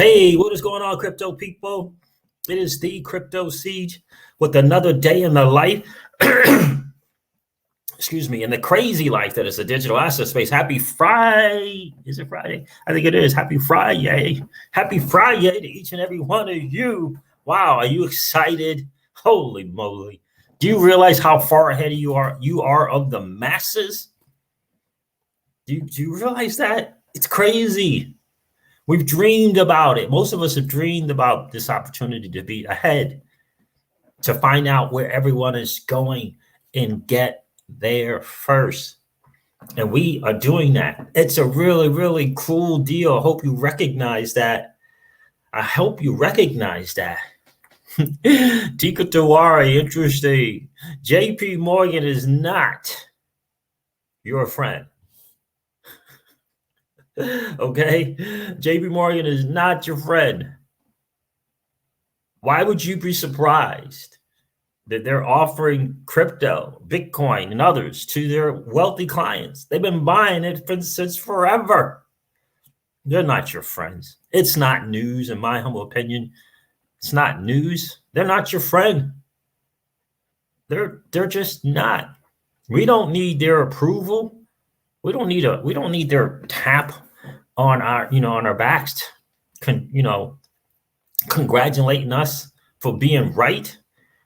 Hey, what is going on, crypto people? It is the Crypto Siege with another day in the life, excuse me, in the crazy life that is the digital asset space. Happy Friday. Is it Friday? I think it is. Happy Friday. Happy Friday to each and every one of you. Wow, are you excited? Holy moly. Do you realize how far ahead you are of the masses? Do you realize that? It's crazy. We've dreamed about it. Most of us have dreamed about this opportunity to be ahead, to find out where everyone is going and get there first. And we are doing that. It's a really, really cool deal. I hope you recognize that. Tika Tawari, interesting. JP Morgan is not your friend. Okay, JP Morgan is not your friend. Why would you be surprised that they're offering crypto, Bitcoin, and others to their wealthy clients? They've been buying it since forever. They're not your friends. It's not news, in my humble opinion. It's not news. They're not your friend. They're just not. We don't need their approval. We don't need their tap on our, on our backs, congratulating us for being right.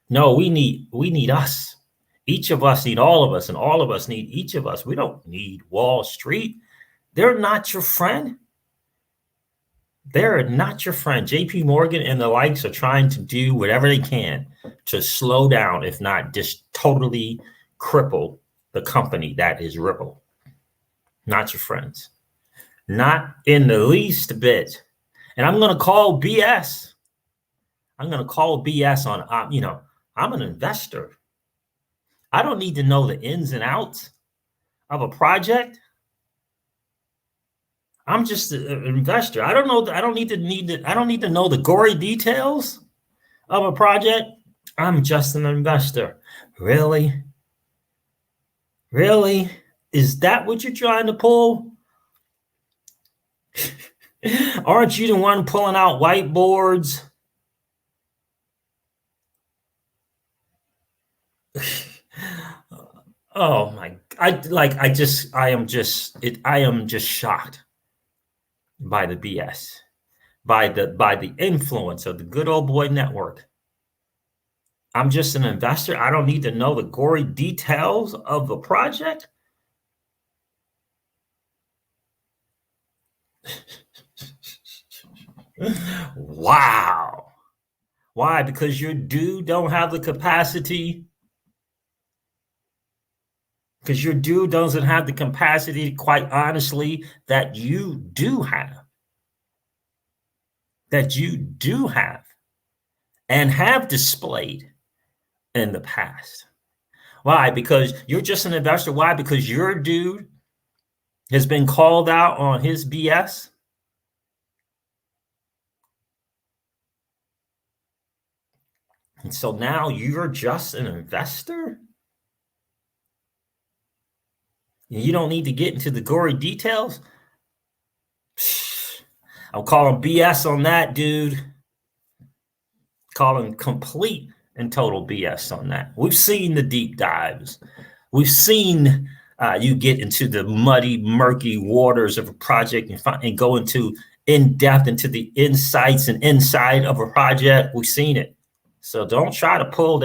No, we need us. Each of us need all of us, and all of us need each of us. We don't need Wall Street. They're not your friend. They're not your friend. JP Morgan and the likes are trying to do whatever they can to slow down, if not just totally cripple the company that is Ripple. Not your friends. Not in the least bit. And I'm going to call BS. I'm going to call BS on, I'm an investor. I don't need to know the ins and outs of a project. I'm just an investor. I don't know. I don't need to know the gory details of a project. I'm just an investor. Really? Really? Is that what you're trying to pull? Aren't you the one pulling out whiteboards? Oh my! I am just shocked by the BS, by the influence of the good old boy network. I'm just an investor. I don't need to know the gory details of the project. Wow. Why? Because your dude don't have the capacity. Because your dude doesn't have the capacity, quite honestly, that you do have. That you do have and have displayed in the past. Why? Because you're just an investor. Why? Because your dude has been called out on his BS. And so now you're just an investor? You don't need to get into the gory details? I'm calling BS on that, dude. Calling complete and total BS on that. We've seen the deep dives. We've seen you get into the muddy, murky waters of a project and go into in-depth into the insights and inside of a project. We've seen it. So don't try to pull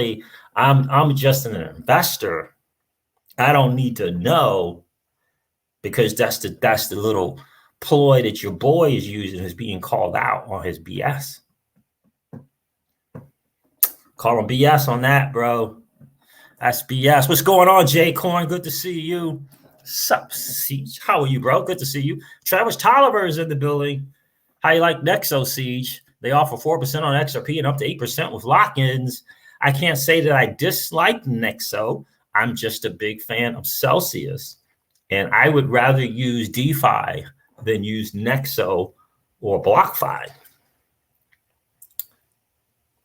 I'm just an investor. I don't need to know, because that's the little ploy that your boy is using, is being called out on his BS. Call him BS on that, bro. That's BS. What's going on, Jay Coin? Good to see you. Sup, Siege? How are you, bro? Good to see you. Travis Tolliver is in the building. How you like Nexo, Siege? They offer 4% on XRP and up to 8% with lock-ins. I can't say that I dislike Nexo. I'm just a big fan of Celsius. And I would rather use DeFi than use Nexo or BlockFi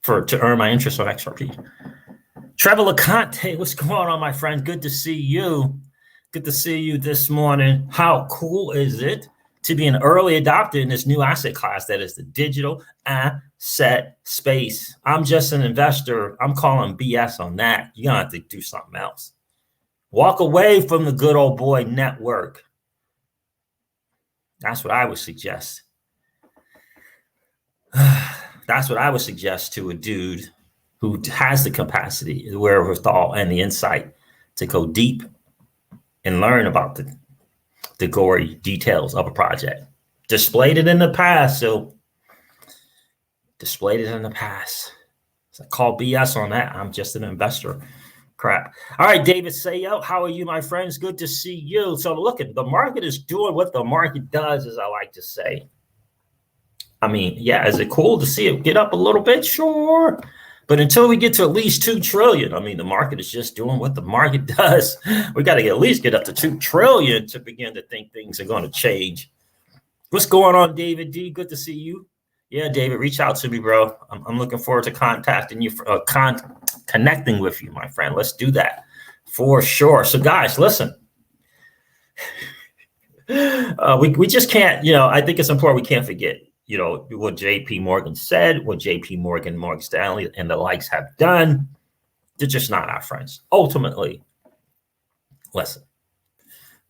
to earn my interest on XRP. Trevor LeConte, what's going on, my friend? Good to see you. Good to see you this morning. How cool is it to be an early adopter in this new asset class that is the digital asset space. I'm just an investor. I'm calling BS on that. You're going to have to do something else. Walk away from the good old boy network. That's what I would suggest. That's what I would suggest to a dude who has the capacity, the wherewithal, and the insight to go deep and learn about the gory details of a project. Displayed it in the past, so displayed it in the past. So I call BS on that. I'm just an investor. Crap. All right, David Sayo, how are you, my friends? Good to see you. So look, the market is doing what the market does, as I like to say. I mean, yeah, is it cool to see it get up a little bit? Sure. But until we get to at least 2 trillion, I mean, the market is just doing what the market does. We got to at least get up to 2 trillion to begin to think things are going to change. What's going on, David D? Good to see you. Yeah, David, reach out to me, bro. I'm looking forward to contacting you, connecting with you, my friend. Let's do that for sure. So, guys, listen. We just can't, I think it's important we can't forget, what JP Morgan said, what JP Morgan, Morgan Stanley, and the likes have done. They're just not our friends. Ultimately, listen,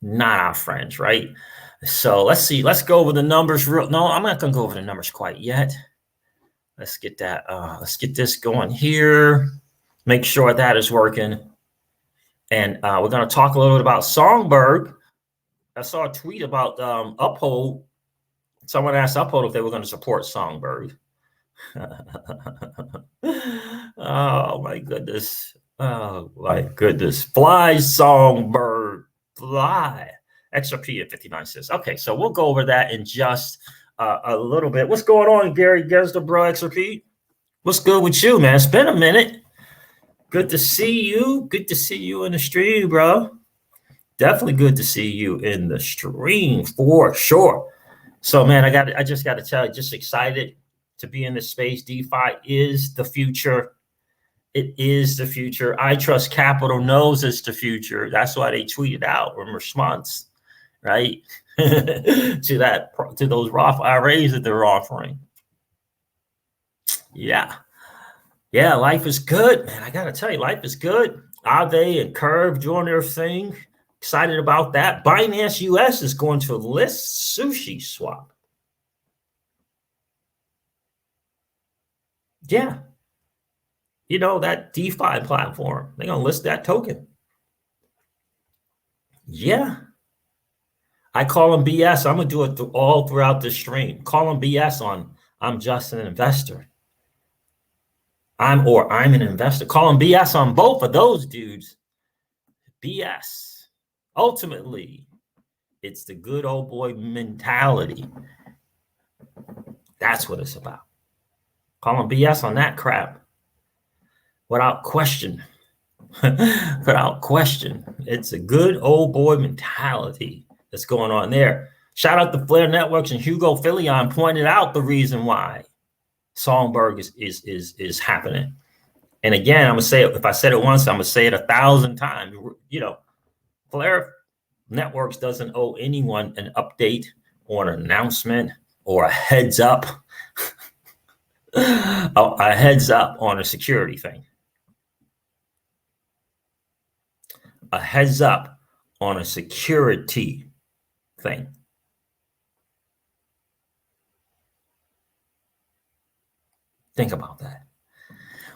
not our friends, right? So let's see. Let's go over the numbers. No, I'm not going to go over the numbers quite yet. Let's get that. Let's get this going here. Make sure that is working. And we're going to talk a little bit about Songbird. I saw a tweet about Uphold. Someone asked Uphold if they were going to support Songbird. Oh, my goodness. Oh, my goodness. Fly, Songbird. Fly. XRP at 59 cents. Okay, so we'll go over that in just a little bit. What's going on, Gary Gesder, bro, XRP? What's good with you, man? It's been a minute. Good to see you. Good to see you in the stream, bro. Definitely good to see you in the stream for sure. So, man, I just got to tell you, just excited to be in this space. DeFi is the future. It is the future. I Trust Capital knows it's the future. That's why they tweeted out in response, right, to those Roth IRAs that they're offering. Yeah, life is good, man. I got to tell you, life is good. Aave and Curve doing their thing. Excited about that. Binance US is going to list Sushi Swap. Yeah. That DeFi platform. They're going to list that token. Yeah. I call them BS. I'm going to do it all throughout the stream. Call them BS on I'm just an investor. I'm an investor. Call them BS on both of those dudes. BS. Ultimately, it's the good old boy mentality. That's what it's about. Call them BS on that crap. Without question. Without question. It's a good old boy mentality that's going on there. Shout out to Flare Networks, and Hugo Filion pointed out the reason why Songbird is happening. And again, I'm going to say it. If I said it once, I'm going to say it 1,000 times. Flare Networks doesn't owe anyone an update or an announcement or a heads up. A heads up on a security thing. A heads up on a security thing. Think about that.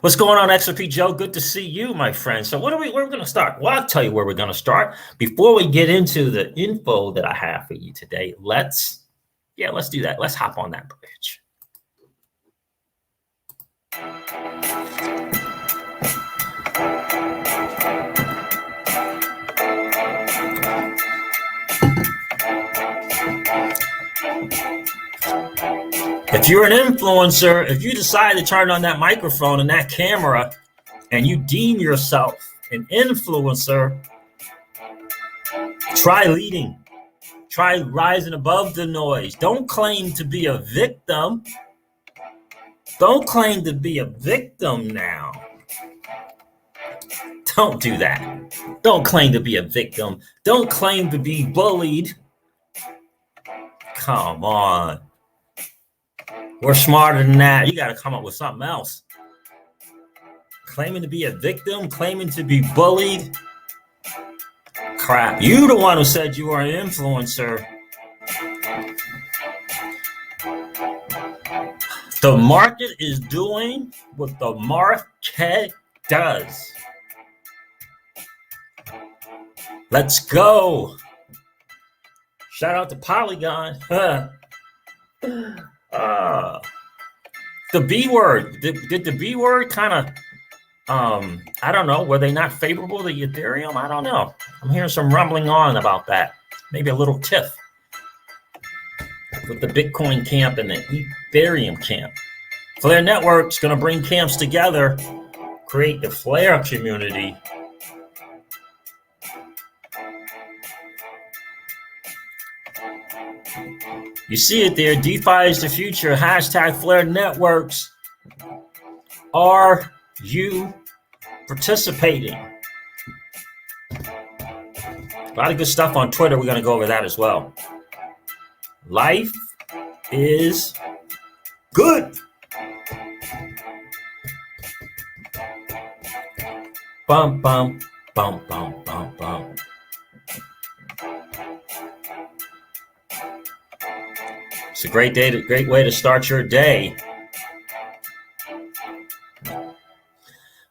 What's going on, XRP Joe? Good to see you, my friend. So where are we going to start? Well, I'll tell you where we're going to start. Before we get into the info that I have for you today, let's do that. Let's hop on that bridge. If you're an influencer, if you decide to turn on that microphone and that camera and you deem yourself an influencer, try leading. Try rising above the noise. Don't claim to be a victim. Don't claim to be a victim now. Don't do that. Don't claim to be a victim. Don't claim to be bullied. Come on. We're smarter than that. You got to come up with something else. Claiming to be a victim, claiming to be bullied. Crap. You the one who said you were an influencer. The market is doing what the market does. Let's go. Shout out to Polygon. The B word. Did the B word kind of, I don't know, were they not favorable to Ethereum? I don't know. I'm hearing some rumbling on about that. Maybe a little tiff with the Bitcoin camp and the Ethereum camp. Flare Network's going to bring camps together, create the Flare community. You see it there. DeFi is the future. Hashtag Flare Networks. Are you participating? A lot of good stuff on Twitter. We're going to go over that as well. Life is good. Bum, bum, bum, bum, bum, bum. It's a great day, great way to start your day.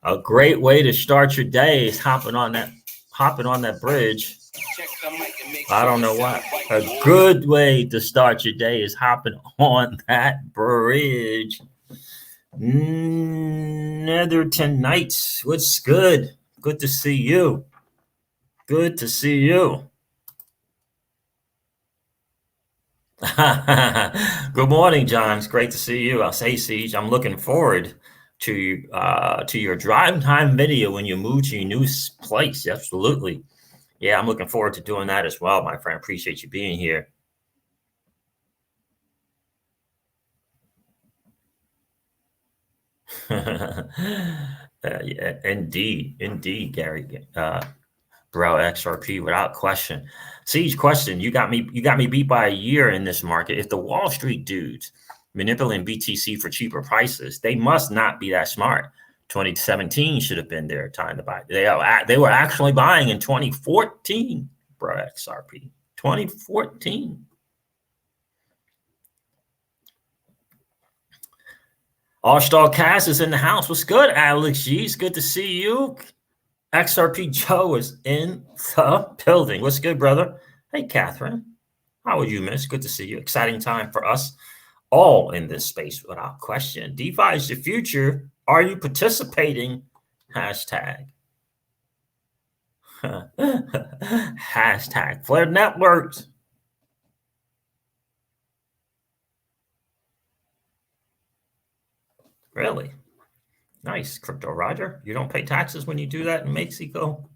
A great way to start your day is hopping on that bridge. I don't know why. A good way to start your day is hopping on that bridge. Netherton Knights, what's good? Good to see you. Good to see you. Good morning, John. It's great to see you. I'll say, Siege, I'm looking forward to your drive time video when you move to your new place. Absolutely. Yeah, I'm looking forward to doing that as well, my friend. Appreciate you being here. Yeah, indeed, Gary. Bro, XRP without question. Siege, question. You got me beat by a year in this market. If the Wall Street dudes manipulating BTC for cheaper prices, they must not be that smart. 2017 should have been their time to buy. They were actually buying in 2014, bro. XRP 2014. All-Star Cast is in the house. What's good, Alex G? It's good to see you. XRP Joe is in the building. What's good, brother? Hey, Catherine. How are you, miss? Good to see you. Exciting time for us all in this space without question. DeFi is the future. Are you participating? Hashtag. Hashtag Flare Networks. Really? Nice, Crypto Roger. You don't pay taxes when you do that in Mexico?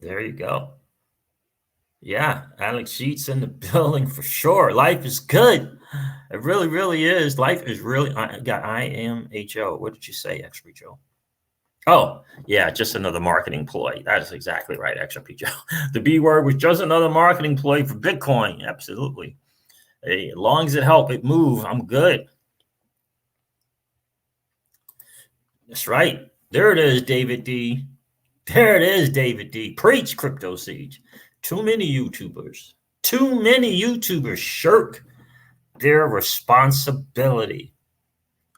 There you go. Yeah, Alex Sheets in the building for sure. Life is good. It really, really is. Life is really. I got IMHO. What did you say, XP Joe? Oh, yeah, just another marketing ploy. That is exactly right, XRP Joe. The B word was just another marketing ploy for Bitcoin. Absolutely. Hey, as long as it helps it move, I'm good. That's right. There it is, David D. There it is, David D. Preach, Crypto Siege. Too many YouTubers shirk their responsibility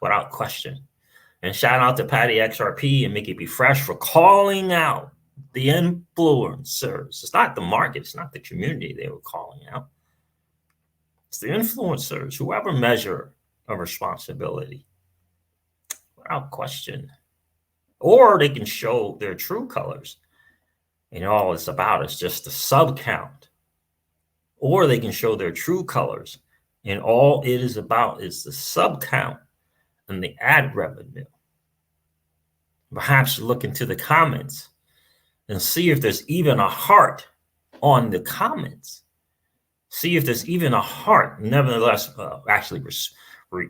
without question. And shout out to Patty XRP and Mickey B. Fresh for calling out the influencers. It's not the market. It's not the community they were calling out. It's the influencers, whoever measure of responsibility without question. Or they can show their true colors. And all it's about is just the sub count. Or they can show their true colors. And all it is about is the sub count and the ad revenue. Perhaps look into the comments and see if there's even a heart on the comments. See if there's even a heart, nevertheless, actually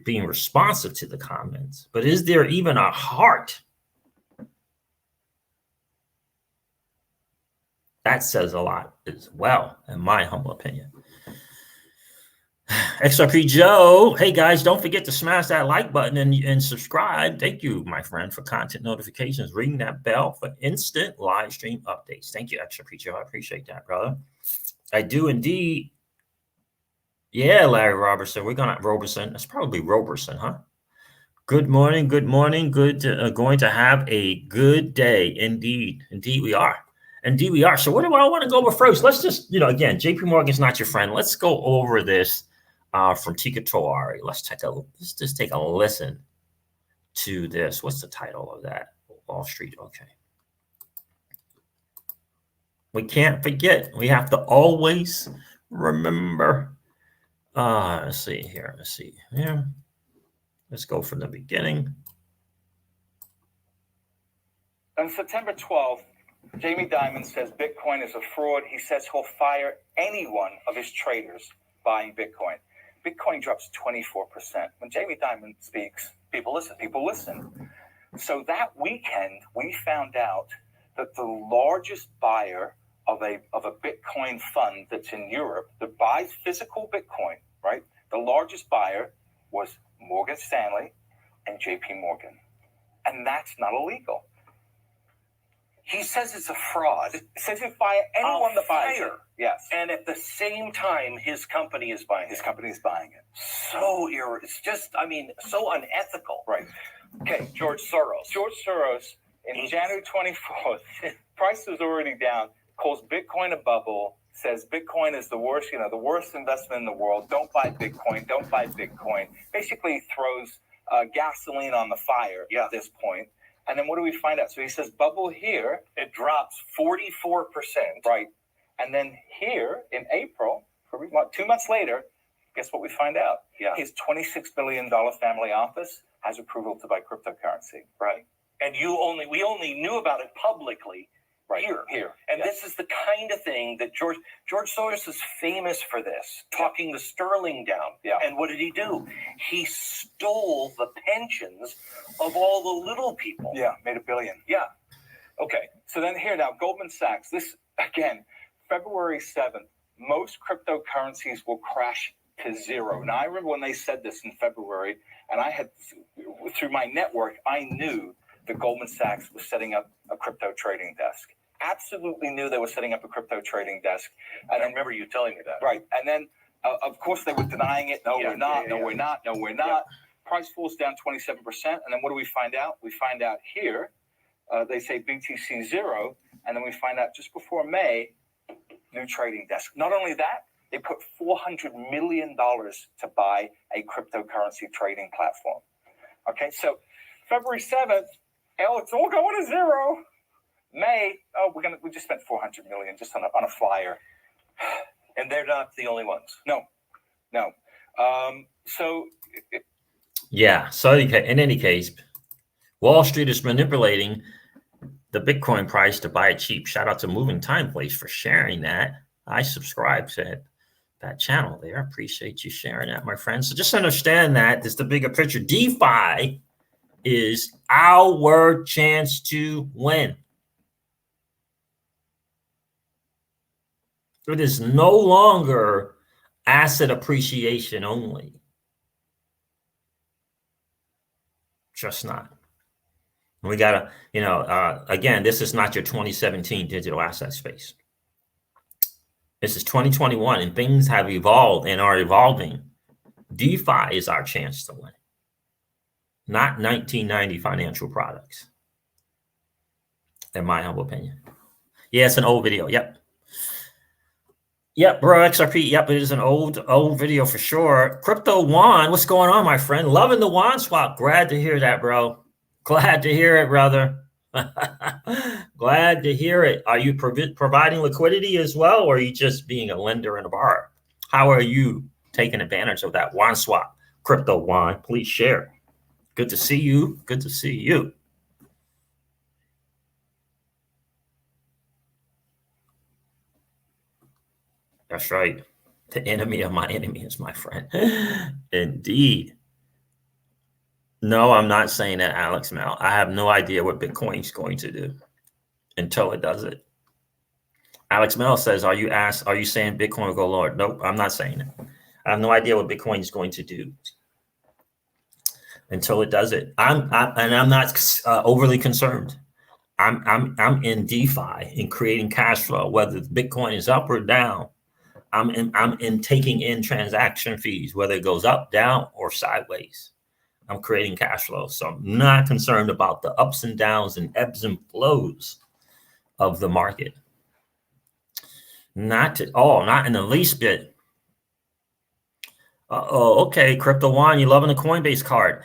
being responsive to the comments. But is there even a heart? That says a lot as well, in my humble opinion. XRP Joe, hey guys, don't forget to smash that like button and subscribe. Thank you, my friend, for content notifications. Ring that bell for instant live stream updates. Thank you, XRP Joe. I appreciate that, brother. I do indeed. Yeah, Larry Robertson. We're gonna Robertson. That's probably Robertson, huh? Good morning. Good morning. Good. Going to have a good day. Indeed. Indeed, we are. Indeed, we are. So, what do I want to go over first? Let's just, again, JP Morgan's not your friend. Let's go over this from Tika Toari. Let's just take a listen to this. What's the title of that? Wall Street. Okay. We can't forget. We have to always remember. Let's see here. Let's see here. Let's go from the beginning. On September 12th, Jamie Dimon says Bitcoin is a fraud. He says he'll fire any one of his traders buying Bitcoin. Bitcoin drops 24%. When Jamie Dimon speaks, people listen. So that weekend, we found out that the largest buyer of a Bitcoin fund that's in Europe that buys physical Bitcoin, right? The largest buyer was Morgan Stanley and JP Morgan. And that's not illegal. He says it's a fraud. He says he'll fire anyone that buys it. Yes. And at the same time, his company is buying it. His company is buying it. It's just, so unethical. Right. Okay, George Soros. George Soros, in January 24th, price was already down, calls Bitcoin a bubble, says Bitcoin is the worst, the worst investment in the world. Don't buy Bitcoin. Don't buy Bitcoin. Basically throws gasoline on the fire at this point. And then what do we find out? So he says bubble here. It drops 44%. Right. And then here in April, 2 months later, guess what we find out? Yeah. His $26 billion family office has approval to buy cryptocurrency. Right. And we only knew about it publicly here. And this is the kind of thing that George Soros is famous for this, talking the sterling down. Yeah. And what did he do? He stole the pensions of all the little people. Yeah, made $1 billion. Yeah. Okay. So then here now, Goldman Sachs, this again, February 7th, most cryptocurrencies will crash to zero. Now I remember when they said this in February, and I had, through my network, I knew that Goldman Sachs was setting up a crypto trading desk. Absolutely knew they were setting up a crypto trading desk. And I remember you telling me that. Right. And then, of course, they were denying it. No, we're not. No, we're not. No, we're not. Yeah. Price falls down 27%. And then what do we find out? We find out here, they say BTC 0. And then we find out just before May, new trading desk. Not only that, they put $400 million to buy a cryptocurrency trading platform. Okay, so February 7th, it's all going to zero. May, we just spent $400 million just on a flyer. And they're not the only ones. No. So in any case, Wall Street is manipulating the Bitcoin price to buy it cheap. Shout out to Moving Time Place for sharing that. I subscribe to that channel there. I appreciate you sharing that, my friend. So just understand that this is the bigger picture. DeFi is our chance to win. It is no longer asset appreciation only. Just not. We got to, again, this is not your 2017 digital asset space. This is 2021 and things have evolved and are evolving. DeFi is our chance to win, not 1990 financial products, in my humble opinion. Yeah, it's an old video. Yep, bro, XRP. Yep, it is an old video for sure. Crypto Juan, what's going on, my friend? Loving the WanSwap. Glad to hear that, bro. Glad to hear it, brother. Glad to hear it. Are you providing liquidity as well, or are you just being a lender and a borrower? How are you taking advantage of that WanSwap? Crypto Juan, please share. Good to see you. Good to see you. That's right. The enemy of my enemy is my friend. Indeed. No, I'm not saying that, Alex Mel. I have no idea what Bitcoin's going to do until it does it. Alex Mel says, are you saying Bitcoin will go lower? Nope, I'm not saying it. I have no idea what Bitcoin is going to do until it does it. I'm not overly concerned. I'm in DeFi in creating cash flow, whether Bitcoin is up or down. I'm in taking in transaction fees, whether it goes up, down, or sideways. I'm creating cash flow. So I'm not concerned about the ups and downs and ebbs and flows of the market. Not at all, not in the least bit. Oh, okay, Crypto One, you loving the Coinbase card?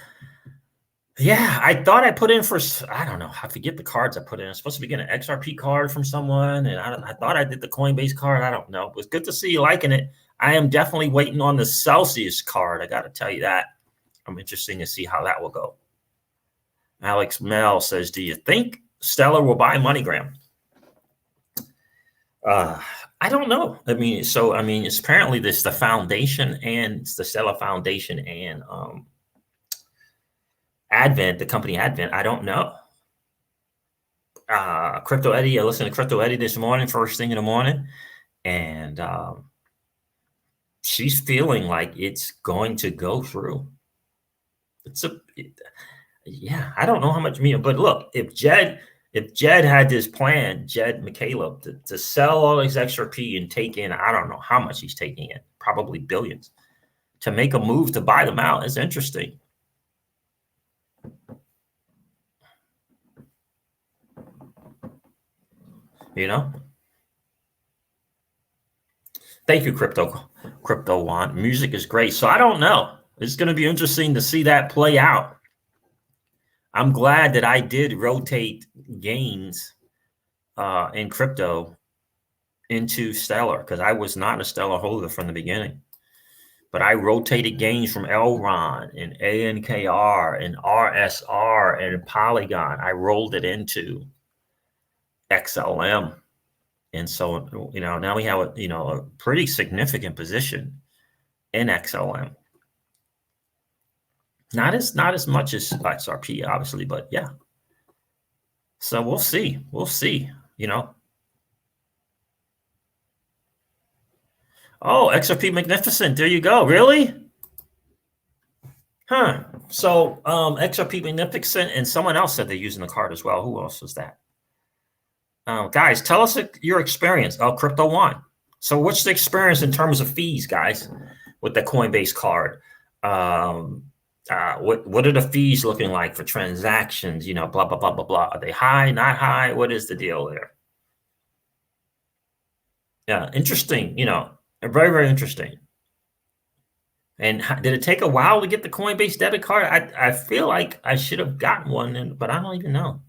Yeah, I thought I put in for, I don't know, I forget the cards I put in. I'm supposed to be getting an XRP card from someone, and I thought I did the Coinbase card. I don't know. It was good to see you liking it. I am definitely waiting on the Celsius card. I got to tell you that. I'm interested to see how that will go. Alex Mel says, do you think Stellar will buy MoneyGram? I don't know. It's apparently this the foundation and it's the Stellar Foundation and Advent, the company Advent. I don't know. Crypto Eddie, I listened to Crypto Eddie this morning, first thing in the morning, and she's feeling like it's going to go through. Yeah, I don't know how much, but look, if Jed had this plan, Jed McCaleb, to sell all his XRP and take in, I don't know how much he's taking in, probably billions, to make a move to buy them out is interesting. Thank you, Crypto One. Music is great. So I don't know. It's going to be interesting to see that play out. I'm glad that I did rotate gains in crypto into Stellar, because I was not a Stellar holder from the beginning. But I rotated gains from Elron and ANKR and RSR and Polygon. I rolled it into XLM. And so, now we have a pretty significant position in XLM. Not as much as XRP, obviously, but yeah. So we'll see. Oh, XRP Magnificent. There you go. Really? Huh. So XRP Magnificent, and someone else said they're using the card as well. Who else was that? Guys, tell us your experience. Oh, Crypto One. So what's the experience in terms of fees, guys, with the Coinbase card? What are the fees looking like for transactions? Blah, blah, blah, blah, blah. Are they high, not high? What is the deal there? Yeah, interesting, very, very interesting. And did it take a while to get the Coinbase debit card? I feel like I should have gotten one, but I don't even know.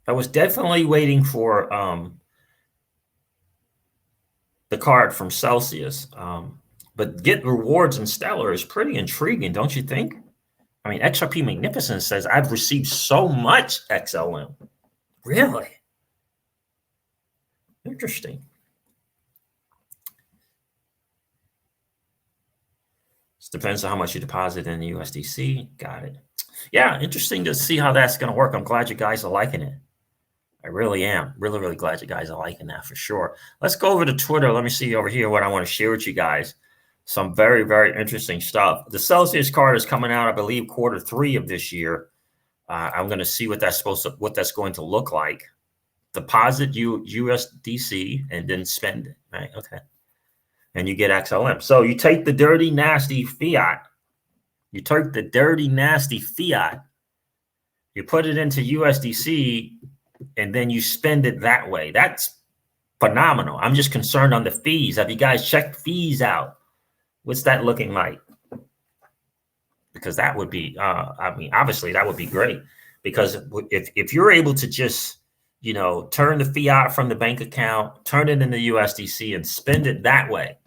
I was definitely waiting for the card from Celsius. But get rewards in Stellar is pretty intriguing, don't you think? I mean, XRP Magnificent says, I've received so much XLM. Really? Interesting. It depends on how much you deposit in USDC. Got it. Yeah, interesting to see how that's going to work. I'm glad you guys are liking it. I really am. Really, really glad you guys are liking that for sure. Let's go over to Twitter. Let me see over here what I want to share with you guys. Some very, very interesting stuff. The Celsius card is coming out, I believe, Q3 of this year. I'm going to see what that's going to look like. Deposit USDC and then spend it, right? Okay. And you get XLM. So you take the dirty, nasty fiat. You take the dirty, nasty fiat. You put it into USDC, and then you spend it that way. That's phenomenal. I'm just concerned on the fees. Have you guys checked fees out? What's that looking like? Because that would be, obviously that would be great. Because if you're able to just, turn the fiat from the bank account, turn it into USDC and spend it that way.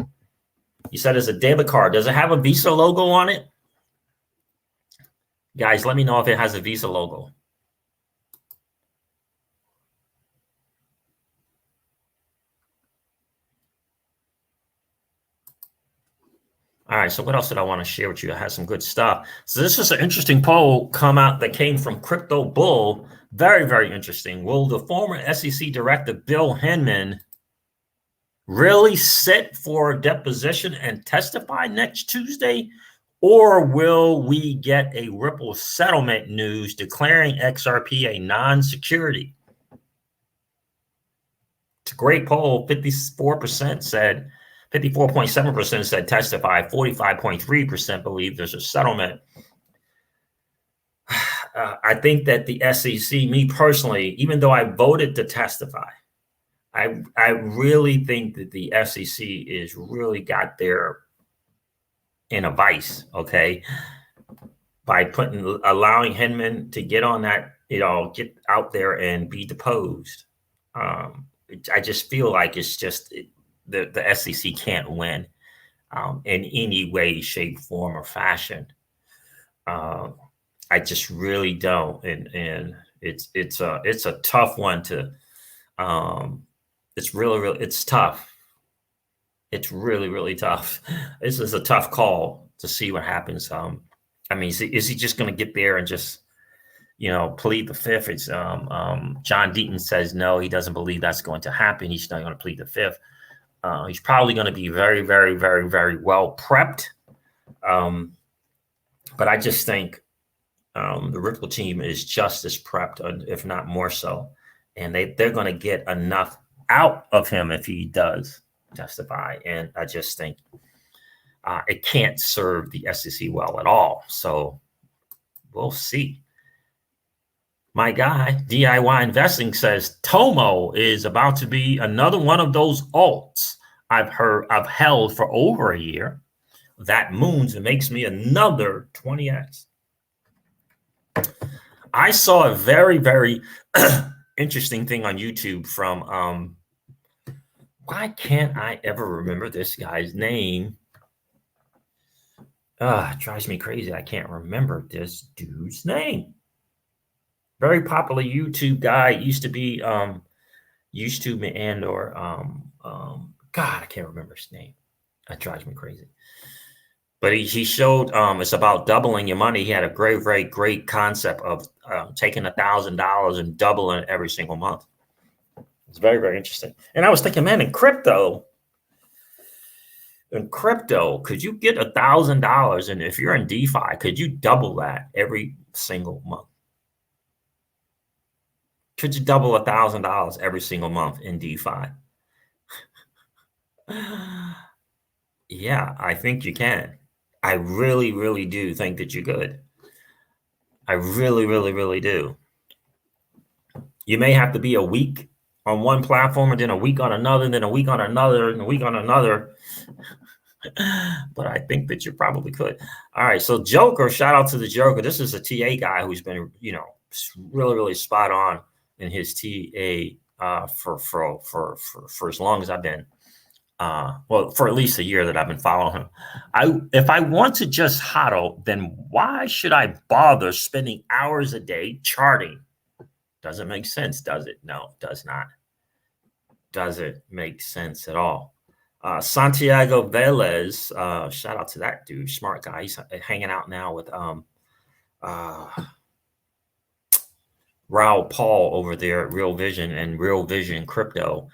You said it's a debit card. Does it have a Visa logo on it? Guys, let me know if it has a Visa logo. All right, so what else did I want to share with you? I had some good stuff. So this is an interesting poll that came from Crypto Bull. Very, very interesting. Will the former SEC director Bill Hinman really sit for a deposition and testify next Tuesday? Or will we get a Ripple settlement news declaring XRP a non-security? It's a great poll. 54% said, 54.7% said testify, 45.3% believe there's a settlement. I think that the SEC, me personally, even though I voted to testify, I really think that the SEC is really got their in a vice, okay, by allowing Hinman to get on that, get out there and be deposed. I just feel like it's just the SEC can't win in any way, shape, form, or fashion. I just really don't, and it's a tough one to. It's it's tough. It's really, really tough. This is a tough call to see what happens. I mean, is he just going to get there and just, plead the fifth? It's John Deaton says no, he doesn't believe that's going to happen. He's not going to plead the fifth. He's probably going to be very, very, very, very well prepped. But I just think the Ripple team is just as prepped, if not more so, and they're going to get enough out of him if he does testify. And I just think it can't serve the SEC well at all. So we'll see. My guy, DIY Investing, says Tomo is about to be another one of those alts I've held for over a year. That moons and makes me another 20x. I saw a very, very interesting thing on YouTube from why can't I ever remember this guy's name? It drives me crazy. I can't remember this dude's name. Very popular YouTube guy. Used to be God, I can't remember his name. That drives me crazy. But he showed it's about doubling your money. He had a great, very great concept of taking $1,000 and doubling it every single month. It's very, very interesting. And I was thinking, man, in crypto, could you get $1,000? And if you're in DeFi, could you double that every single month? Could you double $1,000 every single month in DeFi? Yeah, I think you can. I really, really do think that you could. I really, really, really do. You may have to be a week on one platform and then a week on another, and then a week on another, and a week on another. But I think that you probably could. All right. So Joker, shout out to the Joker. This is a TA guy who's been, really, really spot on in his TA for as long as I've been. For at least a year that I've been following him. If I want to just hodl, then why should I bother spending hours a day charting? Doesn't make sense, does it? No, it does not. Doesn't make sense at all. Santiago Velez, shout out to that dude, smart guy. He's hanging out now with Raoul Paul over there at Real Vision and Real Vision Crypto.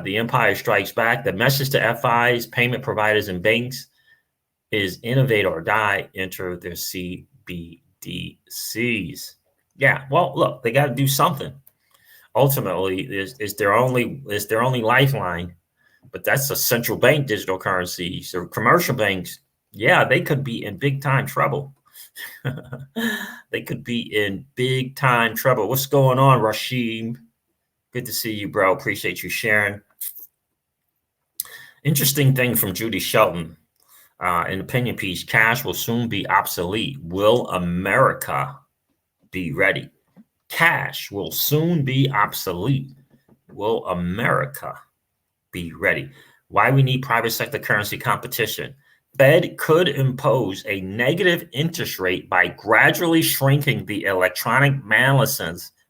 The empire strikes back. The message to FIs, payment providers, and banks is innovate or die. Enter their CBDCs. Yeah, well, look, they got to do something. Ultimately, it's their only lifeline. But that's a central bank digital currency. So commercial banks, yeah, they could be in big time trouble. They could be in big time trouble. What's going on, Rashim? Good to see you, bro. Appreciate you sharing. Interesting thing from Judy Shelton. An opinion piece, cash will soon be obsolete. Will America be ready? Cash will soon be obsolete. Will America be ready? Why we need private sector currency competition. Fed could impose a negative interest rate by gradually shrinking the electronic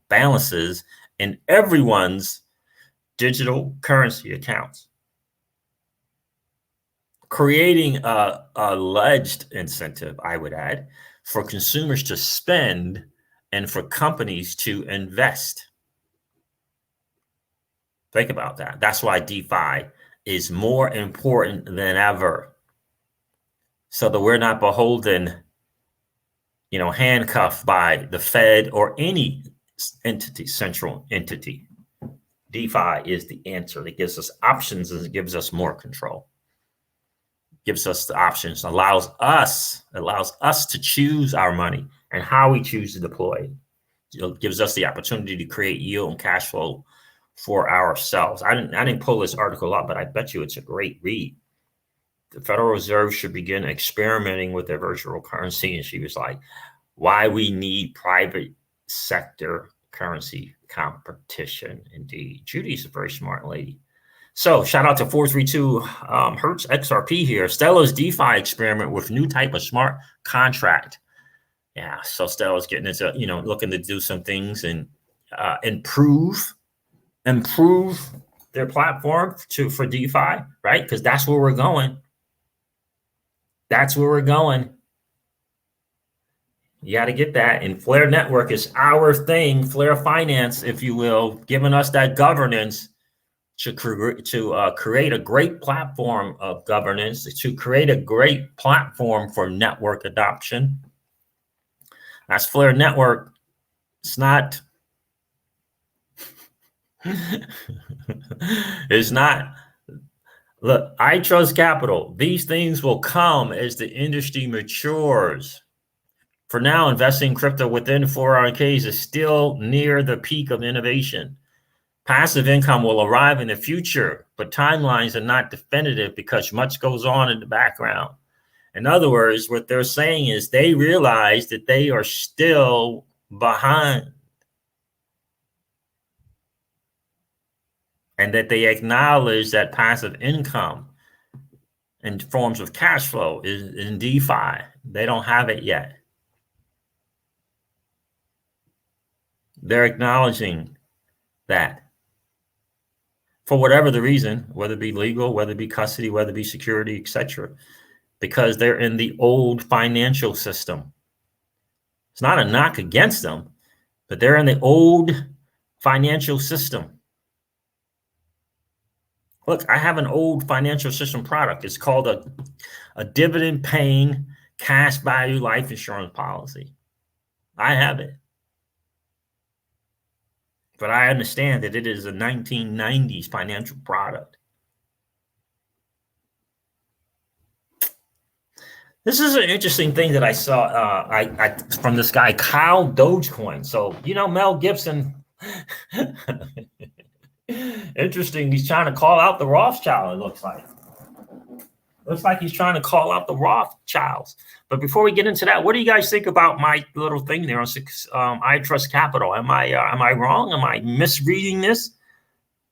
balances in everyone's digital currency accounts. creating a alleged incentive, I would add, for consumers to spend and for companies to invest. Think about that. That's why DeFi is more important than ever, so that we're not beholden, handcuffed by the Fed or any entity, central entity. DeFi is the answer. It gives us options and it gives us more control. Gives us the options, allows us to choose our money and how we choose to deploy it. It gives us the opportunity to create yield and cash flow for ourselves. I didn't pull this article up, but I bet you it's a great read. The Federal Reserve should begin experimenting with their virtual currency. And she was like, why we need private sector currency competition. Indeed. Judy's a very smart lady. So shout out to 432 Hertz XRP here. Stella's DeFi experiment with new type of smart contract. Yeah, so Stella's getting into, looking to do some things and improve their platform for DeFi, right? Because that's where we're going. That's where we're going. You got to get that. And Flare Network is our thing, Flare Finance, if you will, giving us that governance to create a great platform of governance, to create a great platform for network adoption. That's Flare Network. It's not. It's not. Look, I trust capital. These things will come as the industry matures. For now, investing in crypto within 401ks is still near the peak of innovation. Passive income will arrive in the future, but timelines are not definitive because much goes on in the background. In other words, what they're saying is they realize that they are still behind and that they acknowledge that passive income in forms of cash flow is in DeFi. They don't have it yet. They're acknowledging that. For whatever the reason, whether it be legal, whether it be custody, whether it be security, etc., because they're in the old financial system. It's not a knock against them, but they're in the old financial system. Look, I have an old financial system product. It's called a dividend-paying cash value life insurance policy. I have it. But I understand that it is a 1990s financial product. This is an interesting thing that I saw from this guy, Kyle Dogecoin. So, Mel Gibson, interesting. He's trying to call out the Rothschild, it looks like. Looks like he's trying to call out the Rothschilds. But before we get into that, what do you guys think about my little thing there on I Trust Capital? Am I wrong? Am I misreading this?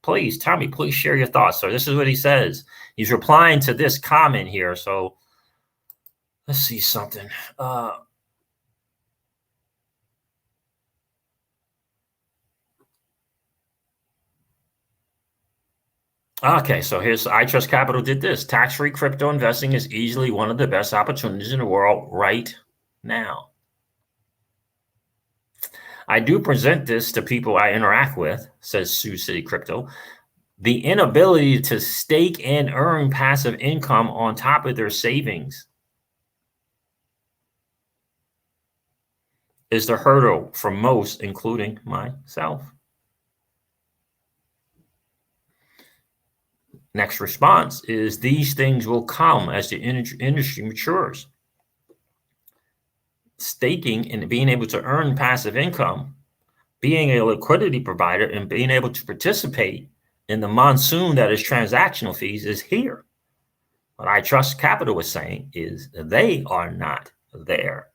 Please tell me. Please share your thoughts. So this is what he says. He's replying to this comment here. So let's see something. Okay, so here's I Trust Capital did this. Tax-free crypto investing is easily one of the best opportunities in the world right now. I do present this to people I interact with, says Sioux City Crypto. The inability to stake and earn passive income on top of their savings is the hurdle for most, including myself. Next response is these things will come as the industry matures. Staking and being able to earn passive income, being a liquidity provider, and being able to participate in the monsoon that is transactional fees is here. What I Trust Capital is saying is they are not there.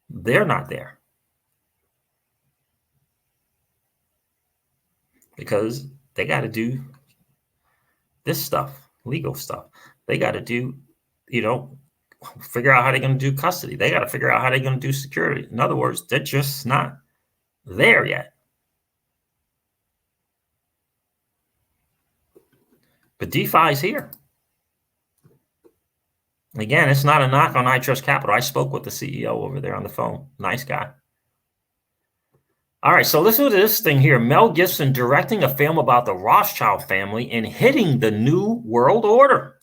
They're not there. Because they got to do this stuff, legal stuff. They got to do, figure out how they're going to do custody. They got to figure out how they're going to do security. In other words, they're just not there yet. But DeFi is here. Again, it's not a knock on iTrust Capital. I spoke with the CEO over there on the phone. Nice guy. All right, so listen to this thing here. Mel Gibson directing a film about the Rothschild family and hitting the New World Order.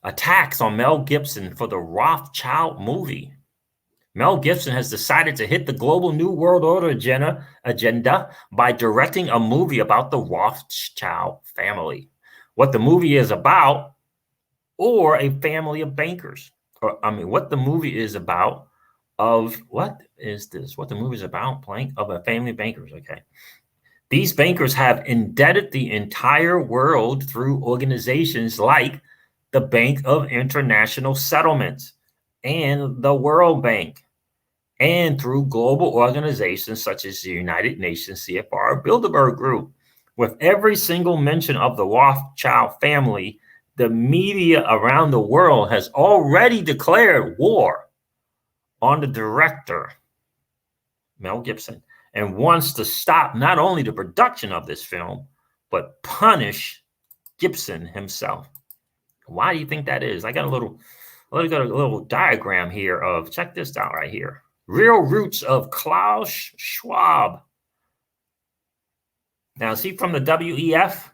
Attacks on Mel Gibson for the Rothschild movie. Mel Gibson has decided to hit the global New World Order agenda by directing a movie about the Rothschild family. What the movie is about, or a family of bankers. Or, I mean, what the movie is about of, what is this? What the movie is about, blank, of a family of bankers, okay. These bankers have indebted the entire world through organizations like the Bank of International Settlements and the World Bank, and through global organizations such as the United Nations, CFR, Bilderberg Group. With every single mention of the Rothschild family, the media around the world has already declared war on the director, Mel Gibson, and wants to stop not only the production of this film, but punish Gibson himself. Why do you think that is? I got a little diagram here of, check this out right here. Real roots of Klaus Schwab. Now, is he from the WEF?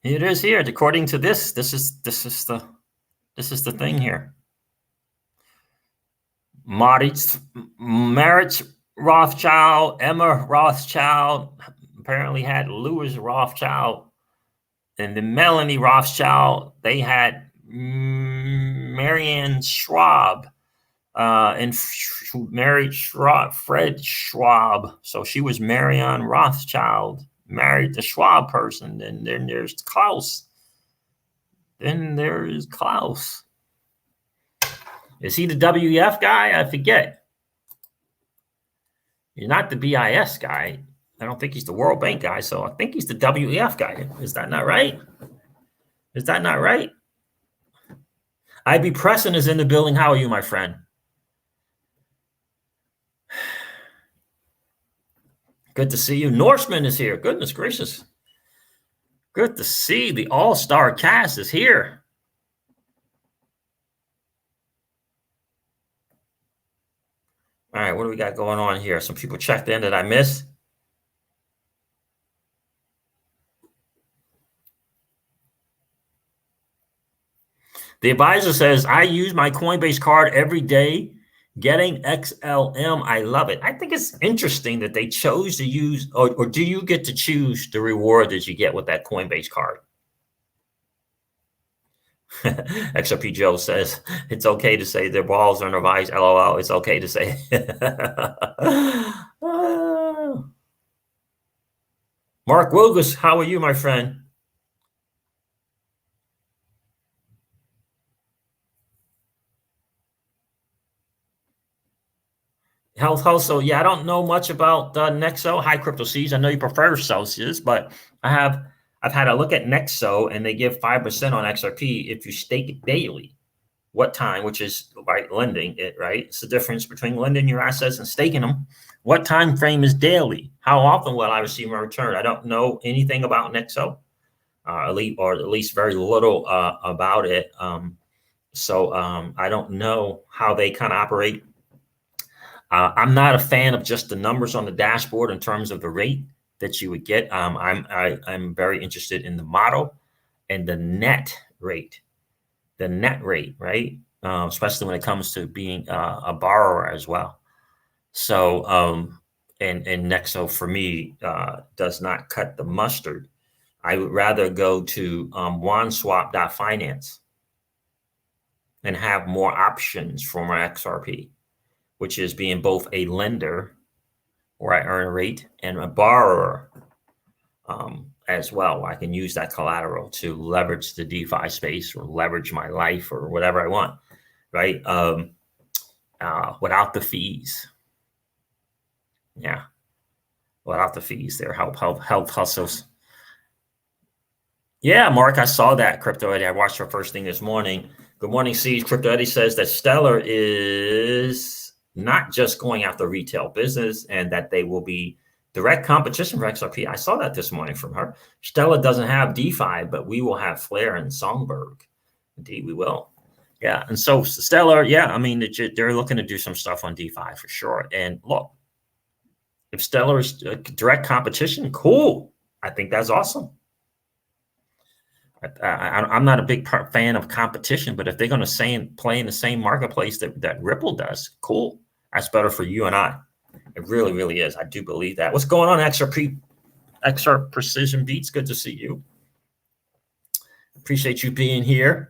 It is here. According to this, this is the thing here. Marit Rothschild, Emma Rothschild, apparently had Louis Rothschild, and then Melanie Rothschild. They had Marianne Schwab, and married Fred Schwab. So she was Marianne Rothschild, married the Schwab person. And then there's Klaus. Is he the WEF guy? I forget. He's not the BIS guy. I don't think he's the World Bank guy. So I think he's the WEF guy. Is that not right? IB Preston is in the building. How are you, my friend? Good to see you. Norseman is here. Goodness gracious. Good to see the all-star cast is here. All right, what do we got going on here? Some people checked in that I missed. The advisor says, I use my Coinbase card every day, getting XLM. I love it. I think it's interesting that they chose to use, or do you get to choose the reward that you get with that Coinbase card? XRP Joe says, it's okay to say their balls are on their vice. LOL, it's okay to say. Mark Wilgus, how are you, my friend? Health. So yeah, I don't know much about Nexo. Hi, Crypto Seeds. I know you prefer Celsius, but I've had a look at Nexo, and they give 5% on XRP if you stake it daily. What time, which is right, lending it, right? It's the difference between lending your assets and staking them. What time frame is daily? How often will I receive my return? I don't know anything about Nexo, at least very little about it. So I don't know how they kind of operate. I'm not a fan of just the numbers on the dashboard in terms of the rate that you would get. I'm very interested in the model and the net rate. The net rate, right? Especially when it comes to being a borrower as well. So, and Nexo for me does not cut the mustard. I would rather go to WanSwap.finance and have more options for my XRP, which is being both a lender, where I earn a rate, and a borrower as well. I can use that collateral to leverage the DeFi space or leverage my life or whatever I want, right? Without the fees. Yeah, without the fees there. Help hustles. Yeah, Mark, I saw that, Crypto Eddie. I watched her first thing this morning. Good morning, Siege. Crypto Eddie says that Stellar is not just going after retail business, and that they will be Direct competition for XRP. I saw that this morning from her. Stella doesn't have DeFi, but we will have Flare and Songbird. Indeed, we will. Yeah, and so Stellar, yeah, I mean, they're looking to do some stuff on DeFi for sure. And look, if Stellar is direct competition, cool. I think that's awesome. I'm not a big fan of competition, but if they're going to play in the same marketplace that Ripple does, cool. That's better for you and I. It really, really is. I do believe that. What's going on, XRP? XR Precision Beats, good to see you. Appreciate you being here.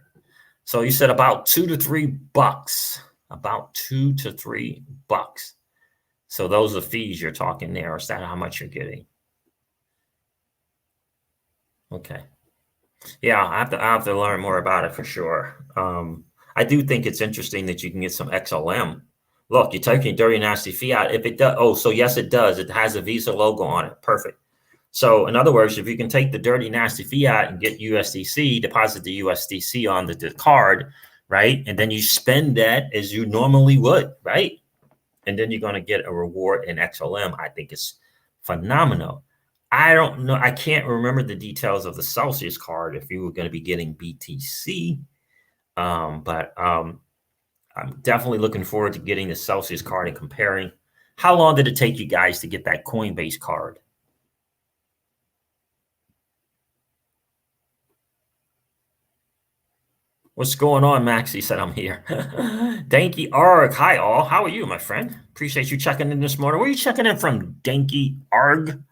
So you said about $2 to $3, about $2 to $3. So those are fees you're talking there. Is that how much you're getting? Okay. Yeah, I have to learn more about it for sure. I do think it's interesting that you can get some XLM. Look, you're taking dirty, nasty fiat. If it does, oh, so yes, it does. It has a Visa logo on it. Perfect. So in other words, if you can take the dirty, nasty fiat and get USDC, deposit the USDC on the card, right? And then you spend that as you normally would, right? And then you're going to get a reward in XLM. I think it's phenomenal. I don't know. I can't remember the details of the Celsius card if you were going to be getting BTC. But I'm definitely looking forward to getting the Celsius card and comparing. How long did it take you guys to get that Coinbase card? What's going on, Max? He said, I'm here. Danky Arg. Hi, all. How are you, my friend? Appreciate you checking in this morning. Where are you checking in from, Danky Arg?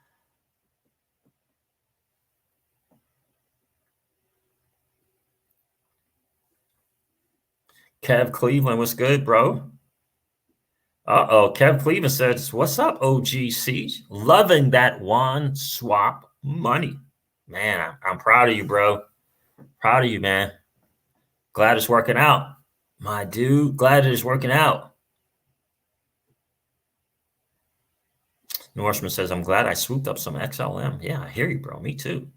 Kev Cleveland, what's good, bro? Uh-oh, Kev Cleveland says, what's up, OGC? Loving that WanSwap money. Man, I'm proud of you, bro. Proud of you, man. Glad it's working out. My dude, glad it is working out. Norseman says, I'm glad I swooped up some XLM. Yeah, I hear you, bro. Me too.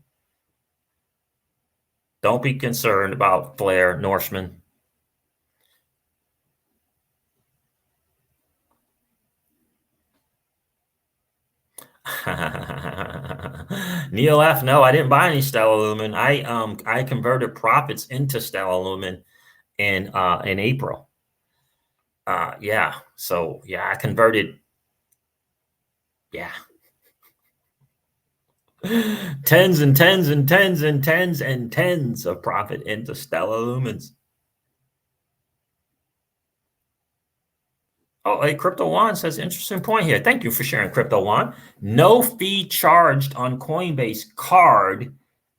Don't be concerned about Flare, Norseman. Neil F. No, I didn't buy any Stellar Lumen. I converted profits into Stellar Lumen in April. Yeah. So yeah, I converted. Yeah. Tens and tens and tens and tens and tens of profit into Stellar Lumens. Oh, hey, Crypto One says, interesting point here. Thank you for sharing, Crypto One. No fee charged on Coinbase card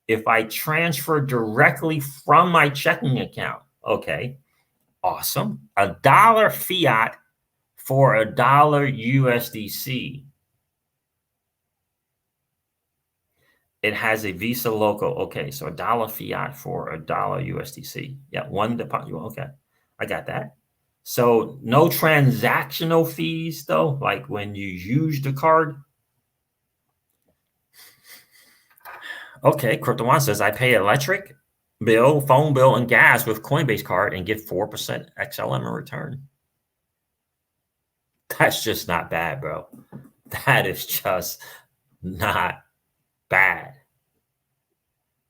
if I transfer directly from my checking account. Okay, awesome. $1 fiat for $1 USDC. It has a Visa logo. Okay, so $1 fiat for $1 USDC. Yeah, one deposit. Okay, I got that. So no transactional fees though, like when you use the card. Okay, Crypto One says I pay electric bill, phone bill, and gas with Coinbase card and get 4% XLM in return. That's just not bad, bro. That is just not bad.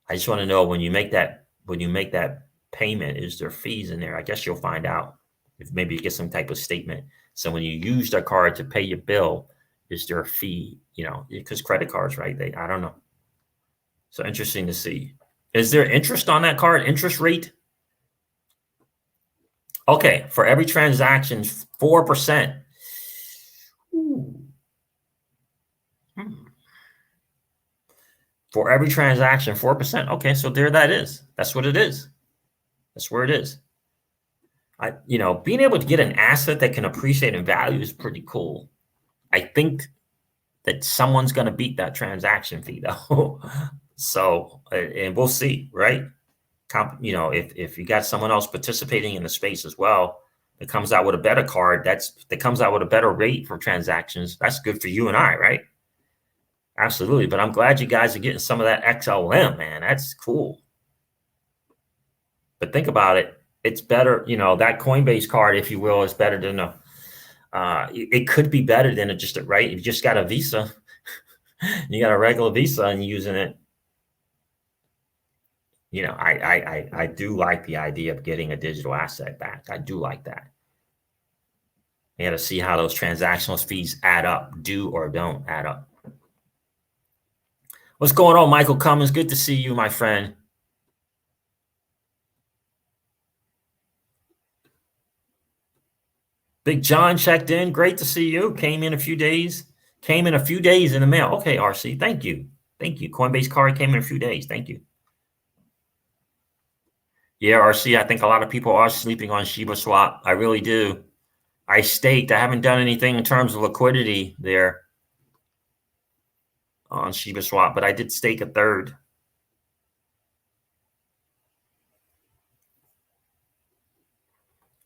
I just want to know when you make that payment, is there fees in there? I guess you'll find out. If maybe you get some type of statement. So when you use the card to pay your bill, is there a fee? You know, because credit cards, right? I don't know. So interesting to see. Is there interest on that card? Interest rate? Okay, for every transaction, 4%. For every transaction, 4%. Okay, so there that is. That's what it is. That's where it is. Being able to get an asset that can appreciate in value is pretty cool. I think that someone's going to beat that transaction fee though. So, and we'll see, right? If you got someone else participating in the space as well, that comes out with a better card, that comes out with a better rate for transactions, that's good for you and I, right? Absolutely. But I'm glad you guys are getting some of that XLM, man. That's cool. But think about it. It's better, that Coinbase card, if you will, is better than it could be better than just right. If you just got a Visa, You got a regular Visa and using it. You know, I do like the idea of getting a digital asset back. I do like that. You got to see how those transactional fees add up, do or don't add up. What's going on, Michael Cummins? Good to see you, my friend. Big John checked in. Great to see you. Came in a few days in the mail. Okay, RC. Thank you. Thank you. Coinbase card came in a few days. Thank you. Yeah, RC, I think a lot of people are sleeping on Shiba Swap. I really do. I staked. I haven't done anything in terms of liquidity there on Shiba Swap, but I did stake a third.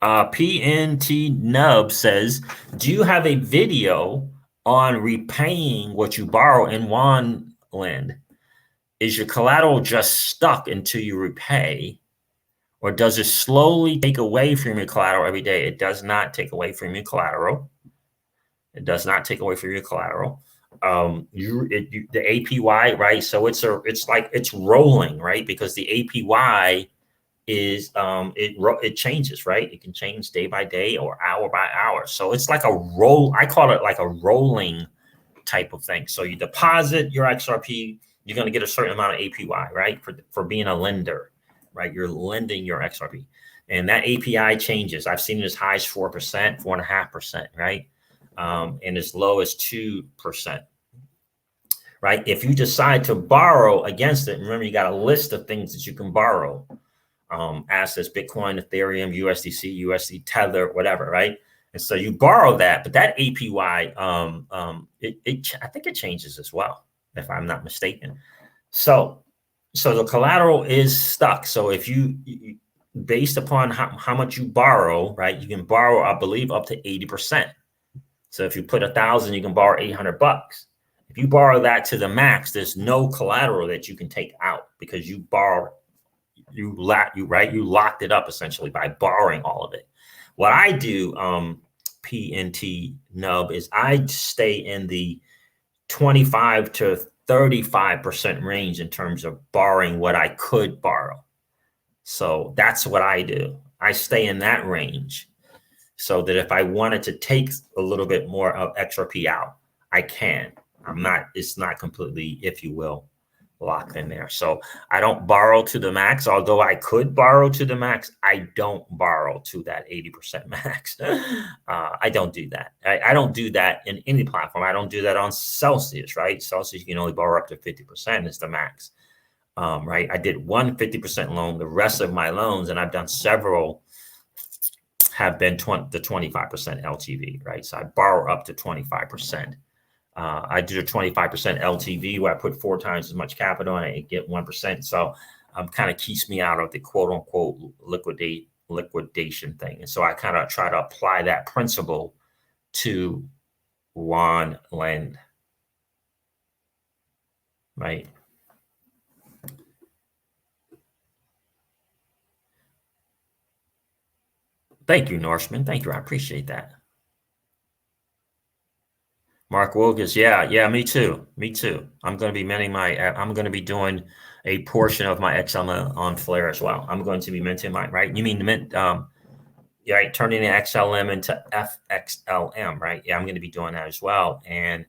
PNT Nub says, do you have a video on repaying what you borrow in WanLend? Is your collateral just stuck until you repay, or does it slowly take away from your collateral every day? It does not take away from your collateral. It does not take away from your collateral. The APY, right? So it's rolling, right? Because the APY is it changes, right? It can change day by day or hour by hour. So it's like a roll. I call it like a rolling type of thing. So you deposit your XRP, you're going to get a certain amount of APY, right? For being a lender, right? You're lending your XRP, and that API changes. I've seen it as high as 4%, 4.5%, right? And as low as 2%. Right? If you decide to borrow against it, remember you got a list of things that you can borrow. Assets, Bitcoin, Ethereum, USDC, USD, Tether, whatever, right? And so you borrow that, but that APY, I think it changes as well, if I'm not mistaken. So the collateral is stuck. So if you based upon how much you borrow, right, you can borrow, I believe, up to 80%. So if you put 1,000, you can borrow $800. If you borrow that to the max, there's no collateral that you can take out because you borrowed. You locked it up essentially by borrowing all of it. What I do, PNT Nub, is I stay in the 25 to 35% range in terms of borrowing what I could borrow. So that's what I do. I stay in that range so that if I wanted to take a little bit more of XRP out, I can. It's not completely, if you will, locked in there. So I don't borrow to the max, although I could borrow to the max. I don't borrow to that 80% max. I don't do that. I don't do that in any platform. I don't do that on Celsius, right? Celsius, you can only borrow up to 50% is the max, right? I did one 50% loan. The rest of my loans, and I've done several, have been the 25% LTV, right? So I borrow up to 25%. I did a 25% LTV where I put 4 times as much capital and I get 1%. So kind of keeps me out of the quote unquote liquidation thing. And so I kind of try to apply that principle to WanLend, right? Thank you, Norseman. Thank you. I appreciate that. Mark Wilkes, yeah, me too. I'm going to be doing a portion of my XLM on Flare as well. I'm going to be minting mine, right? You mean the mint, right? Turning the XLM into FXLM, right? Yeah, I'm going to be doing that as well. And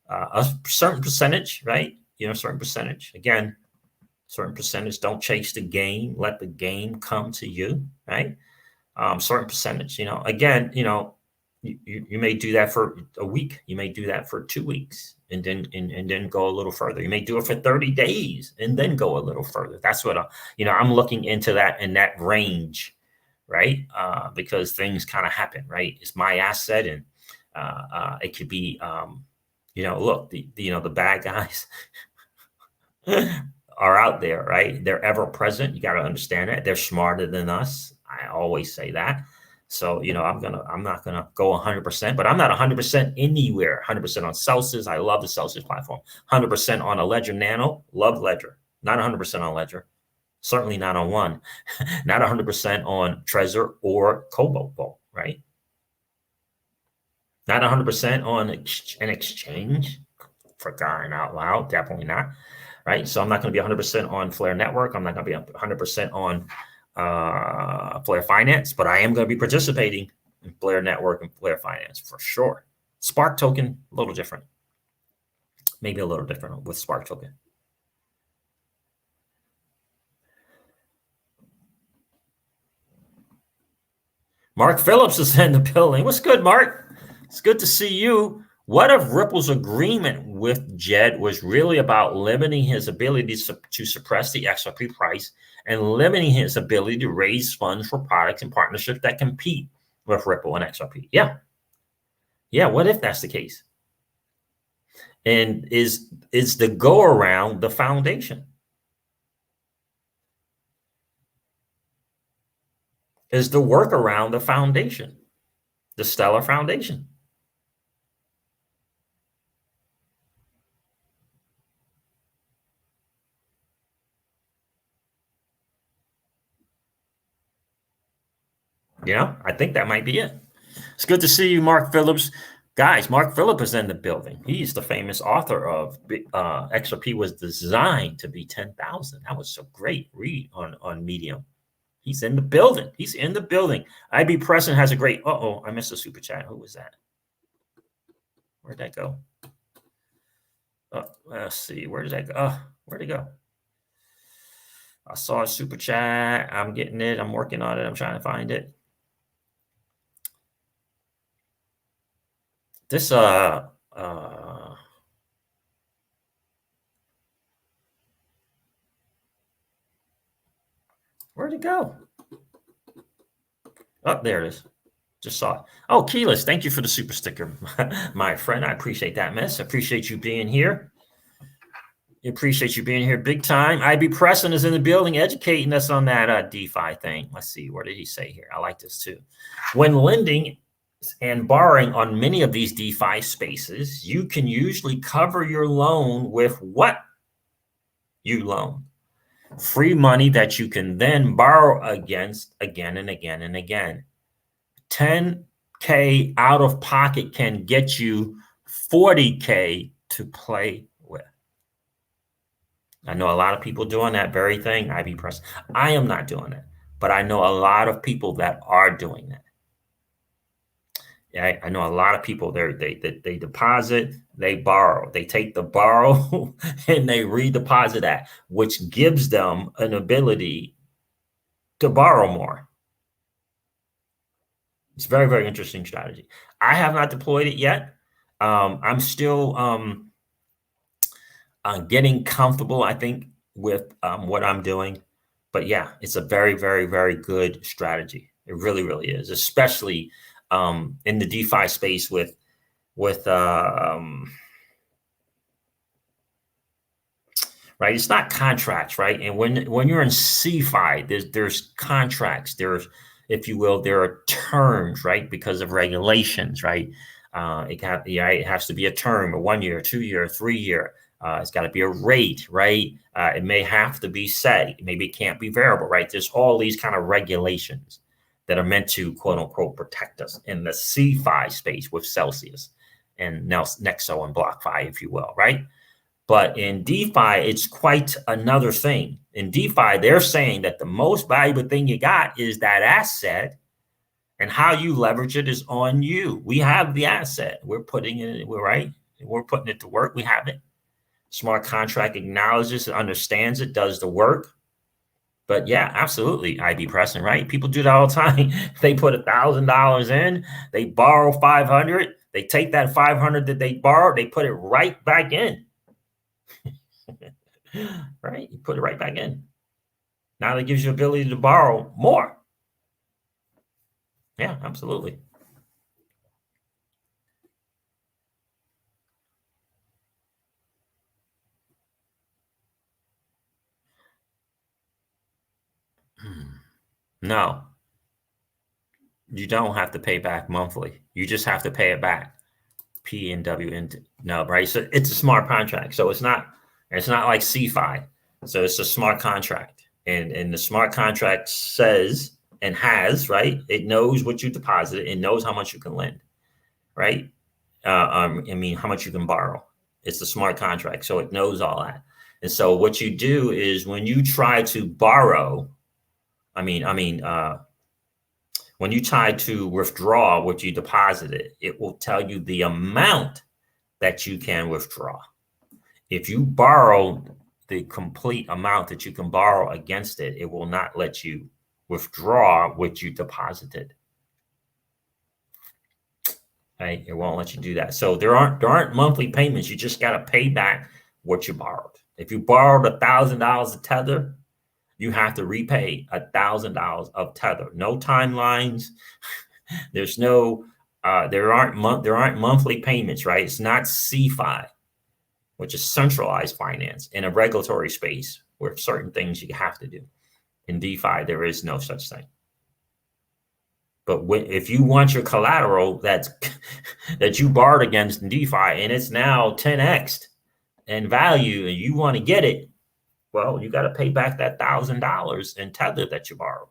a certain percentage, right? Certain percentage. Again, certain percentage. Don't chase the game. Let the game come to you, right? Certain percentage. Again, you may do that for a week. You may do that for 2 weeks and then go a little further. You may do it for 30 days and then go a little further. That's what I'm looking into that in that range, right? Because things kind of happen, right? It's my asset, and it could be, look, the bad guys are out there, right? They're ever present. You got to understand that. They're smarter than us. I always say that. So, I'm not gonna go 100%, but I'm not 100% anywhere. 100% on Celsius. I love the Celsius platform. 100% on a Ledger Nano. Love Ledger. Not 100% on Ledger. Certainly not on one. Not 100% on Trezor or Cobalt, right? Not 100% on an exchange. for crying out loud. Definitely not. Right. So I'm not going to be 100% on Flare Network. I'm not going to be 100% on Flare Finance, but I am going to be participating in Flare Network and Flare Finance for sure. Spark token, a little different. Maybe a little different with Spark token. Mark Phillips is in the building. What's good, Mark? It's good to see you. What if Ripple's agreement with Jed was really about limiting his ability to suppress the XRP price and limiting his ability to raise funds for products and partnerships that compete with Ripple and XRP? Yeah. Yeah, what if that's the case? And is the go around the foundation? Is the workaround the foundation, the Stellar Foundation? Yeah, I think that might be it. It's good to see you, Mark Phillips. Guys, Mark Phillips is in the building. He's the famous author of XRP was designed to be 10,000. That was a great read on Medium. He's in the building. He's in the building. IB Preston has a great, I missed a super chat. Who was that? Where'd that go? Let's see. Where did that go? Where'd it go? I saw a super chat. I'm getting it. I'm working on it. I'm trying to find it. This, where'd it go? Oh, there it is. Just saw it. Oh, Keyless, thank you for the super sticker, my friend. I appreciate that, miss. I appreciate you being here. Appreciate you being here big time. IB Preston is in the building educating us on that DeFi thing. Let's see. What did he say here? I like this too. When lending and borrowing on many of these DeFi spaces, you can usually cover your loan with what you loan. Free money that you can then borrow against again and again and again. 10K out of pocket can get you 40K to play with. I know a lot of people doing that very thing. IB Press. I am not doing it, but I know a lot of people that are doing that. Yeah, I know a lot of people they deposit, they borrow, they take the borrow and they redeposit that, which gives them an ability to borrow more. It's a very, very interesting strategy. I have not deployed it yet. I'm still getting comfortable, I think, with what I'm doing. But yeah, it's a very, very, very good strategy. It really, really is, especially in the DeFi space with right. It's not contracts, right? And when you're in CeFi, there's contracts. There's, if you will, there are terms, right? Because of regulations, right? It has to be a term, a 1 year, 2 year, 3 year. It's got to be a rate, right? It may have to be set. Maybe it can't be variable, right? There's all these kind of regulations that are meant to, quote unquote, protect us in the CeFi space with Celsius and Nexo and BlockFi, if you will, right? But in DeFi, it's quite another thing. In DeFi, they're saying that the most valuable thing you got is that asset, and how you leverage it is on you. We have the asset. We're putting it, we're putting it to work. We have it. Smart contract acknowledges it, understands it, does the work. But yeah, absolutely, IB Preston, right? People do that all the time. They put $1,000 in, they borrow 500, they take that 500 that they borrowed, they put it right back in. Right? You put it right back in. Now that gives you ability to borrow more. Yeah, absolutely. No, you don't have to pay back monthly. You just have to pay it back. P and W and no, right? So it's a smart contract. So it's not like CeFi. So it's a smart contract. And the smart contract says and has, right? It knows what you deposited. It knows how much you can lend, right? I mean, how much you can borrow. It's a smart contract, so it knows all that. And so what you do is when you try to borrow, when you try to withdraw what you deposited, it will tell you the amount that you can withdraw. If you borrow the complete amount that you can borrow against it, it will not let you withdraw what you deposited. Right? It won't let you do that. So there aren't monthly payments. You just got to pay back what you borrowed. If you borrowed $1,000 of Tether, you have to repay $1,000 of Tether. No timelines. There's no there aren't monthly payments, right? It's not CFI, which is centralized finance in a regulatory space where certain things you have to do. In DeFi, there is no such thing. But if you want your collateral that you borrowed against in DeFi and it's now 10x in value and you want to get it, well, you got to pay back that $1,000 in Tether that you borrowed.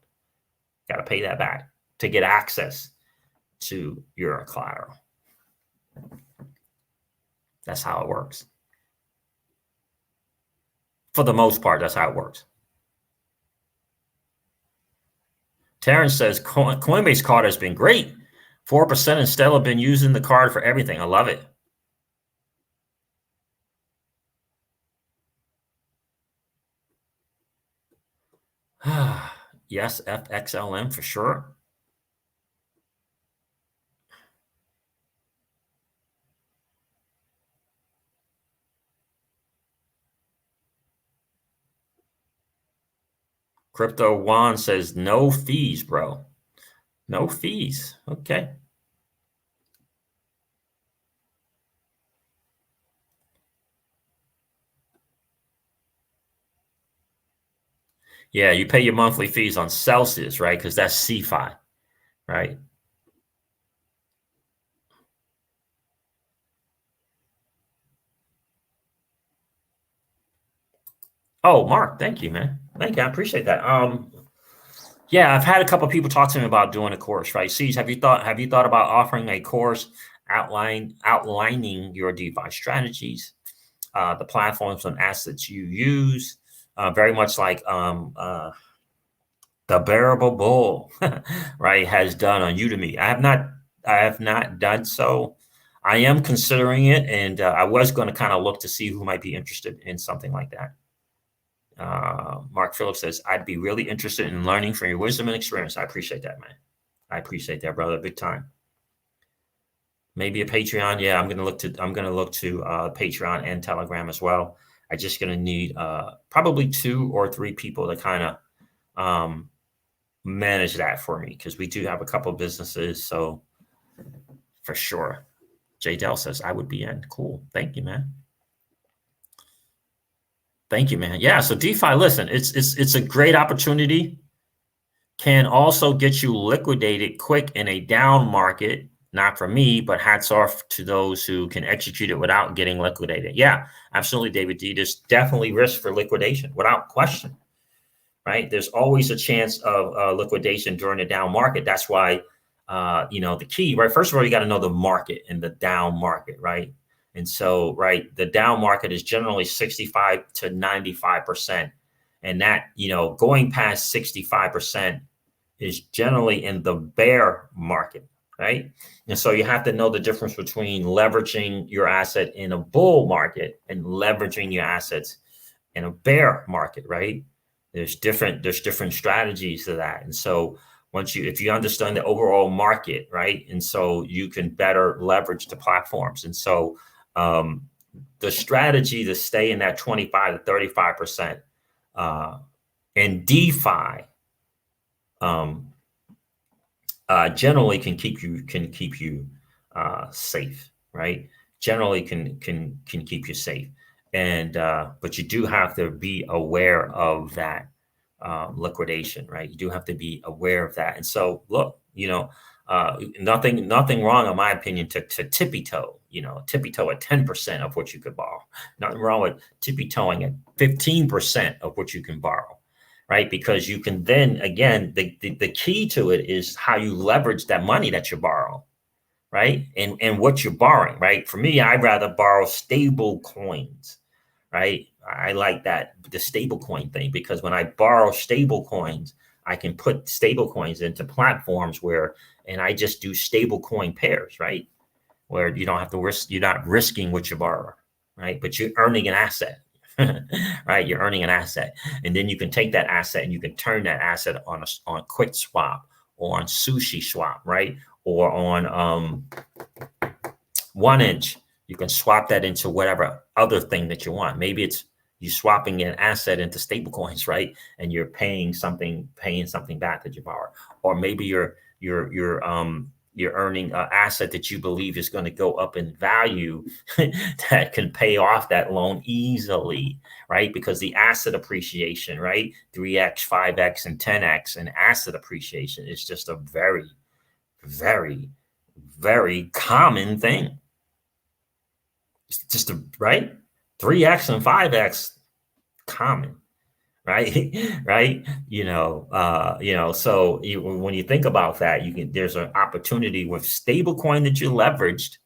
Got to pay that back to get access to your collateral. That's how it works. For the most part, that's how it works. Terrence says, Coinbase card has been great. 4% and still have been using the card for everything. I love it. Yes, FXLM for sure. Crypto Juan says no fees, bro. No fees. Okay. Yeah, you pay your monthly fees on Celsius, right? Because that's CFI, right? Oh, Mark, thank you, man. Thank you. I appreciate that. Yeah, I've had a couple of people talk to me about doing a course, right? Cease, have you thought about offering a course outlining your DeFi strategies, the platforms and assets you use, very much like the Bearable Bull, right, has done on Udemy. I have not done so. I am considering it, and I was going to kind of look to see who might be interested in something like that. Mark Phillips says, I'd be really interested in learning from your wisdom and experience. I appreciate that, man. I appreciate that, brother. Big time. Maybe a Patreon. Yeah, I'm gonna look to Patreon and Telegram as well. I'm just gonna need probably 2 or 3 people to kind of manage that for me, because we do have a couple of businesses. So for sure. J Dell says I would be in. Cool. Thank you, man. Thank you, man. Yeah. So DeFi, listen, it's a great opportunity. Can also get you liquidated quick in a down market. Not for me, but hats off to those who can execute it without getting liquidated. Yeah, absolutely, David D. There's definitely risk for liquidation without question, right? There's always a chance of liquidation during a down market. That's why, the key, right? First of all, you got to know the market and the down market, right? And so, right, the down market is generally 65 to 95%. And that, going past 65% is generally in the bear market, right? And so you have to know the difference between leveraging your asset in a bull market and leveraging your assets in a bear market, right? There's different strategies to that. And so if you understand the overall market, right? And so you can better leverage the platforms. And so the strategy to stay in that 25 to 35% in DeFi generally can keep you safe, right? Generally can keep you safe, and but you do have to be aware of that liquidation, right? You do have to be aware of that. And so, look, nothing wrong, in my opinion, to tippy toe at 10% of what you could borrow. Nothing wrong with tippy toeing at 15% of what you can borrow. Right, because you can then, again, the key to it is how you leverage that money that you borrow, right? And what you're borrowing, right? For me, I'd rather borrow stable coins, right? I like that, the stable coin thing, because when I borrow stable coins, I can put stable coins into platforms and I just do stable coin pairs, right? Where you don't have to risk, you're not risking what you borrow, right? But you're earning an asset, right? You're earning an asset. And then you can take that asset and you can turn that asset on Quick Swap or on Sushi Swap, right? Or on 1inch. You can swap that into whatever other thing that you want. Maybe it's you swapping an asset into stable coins, right? And you're paying something back that you borrow. Or maybe you're earning an asset that you believe is going to go up in value that can pay off that loan easily, right? Because the asset appreciation, right? 3x, 5x, and 10x, and asset appreciation is just a very, very, very common thing. It's just right? 3x and 5x common, right? Right? So when you think about that, there's an opportunity with stable coin that you leveraged,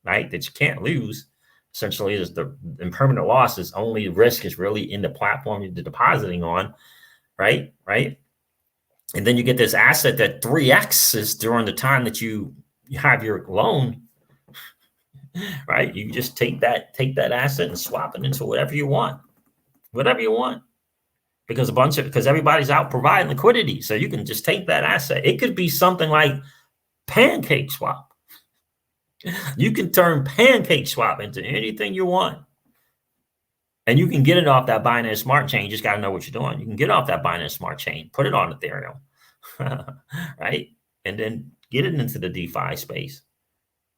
right? That you can't lose. Essentially, is the impermanent loss is only risk is really in the platform you're depositing on, right? Right. And then you get this asset that 3x is during the time that you have your loan, right? You just take that asset and swap it into whatever you want, because everybody's out providing liquidity. So you can just take that asset. It could be something like Pancake Swap. You can turn Pancake Swap into anything you want. And you can get it off that Binance Smart Chain. You just got to know what you're doing. You can get off that Binance Smart Chain, put it on Ethereum, right? And then get it into the DeFi space